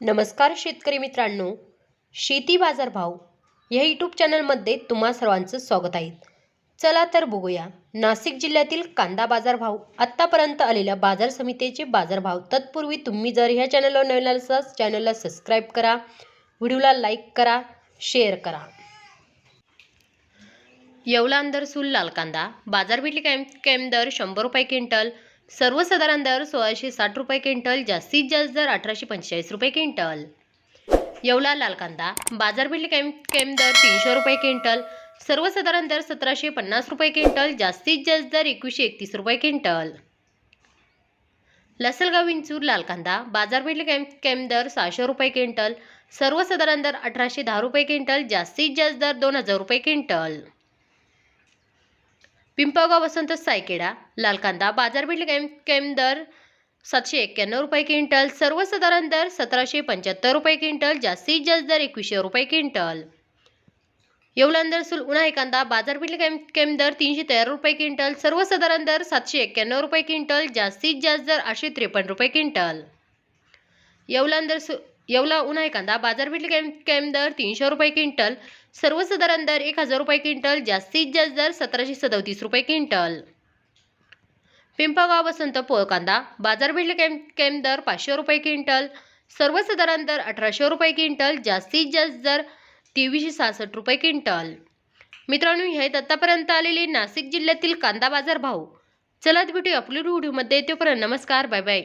नमस्कार शेतकरी मित्रांनो, शेती बाजार भाव या यूट्यूब चॅनलमध्ये तुम्हा सर्वांचं स्वागत आहे. चला तर बघूया नाशिक जिल्ह्यातील कांदा बाजार भाव, आत्तापर्यंत आलेल्या बाजार समितीचे बाजारभाव. तत्पूर्वी तुम्ही जर ह्या चॅनलवर नवीन असाल चॅनलला सबस्क्राईब करा, व्हिडिओला लाईक करा, शेअर करा. येवला अंदरसूल लाल कांदा बाजारपेठली कायम दर 100 रुपये क्विंटल, सर्वसाधारण दर 1660 रुपये क्विंटल, जास्तीत जास्त दर 1845 रुपये क्विंटल. येवला लाल कांदा बाजारपेठली कायम दर 300 रुपये क्विंटल, सर्वसाधारण दर 1750 रुपये क्विंटल, जास्तीत जास्त दर 2131 रुपये क्विंटल. लसलगाव विंचूर लाल कांदा बाजारपेठली कायम दर 600 रुपये क्विंटल, सर्वसाधारण दर 1810 रुपये क्विंटल, जास्तीत जास्त दर 2000 रुपये क्विंटल. पिंपळगाव वसंत सायकेडा लाल कांदा बाजारपेठली कायम दर 791 रुपये क्विंटल, सर्वसाधारण दर 1775 रुपये क्विंटल, जास्तीत जास्त दर 2100 रुपये क्विंटल. येवला अंदरसूल उन्हाळी कांदा बाजारपेठली कायम दर 313 रुपये क्विंटल, सर्वसाधारण दर 791 रुपये क्विंटल, जास्तीत जास्त दर 853 रुपये क्विंटल. येवला उन्हाळी कांदा बाजारपेठली कायम दर 300 रुपये क्विंटल, सर्वसाधारण दर 1000 रुपये क्विंटल, जास्तीत जास्त दर 1737 रुपये क्विंटल. पिंपळगाव वसंत पोळ कांदा बाजारपेठली कायम दर 500 रुपये क्विंटल, सर्वसाधारण दर 1800 रुपये क्विंटल, जास्तीत जास्त दर 2366 रुपये क्विंटल. मित्रांनो, हे आहेत आतापर्यंत आलेले नाशिक जिल्ह्यातील कांदा बाजार भाव. चला भेटूया आपल्या व्हिडिओमध्ये. तोपर्यंत नमस्कार, बाय बाय.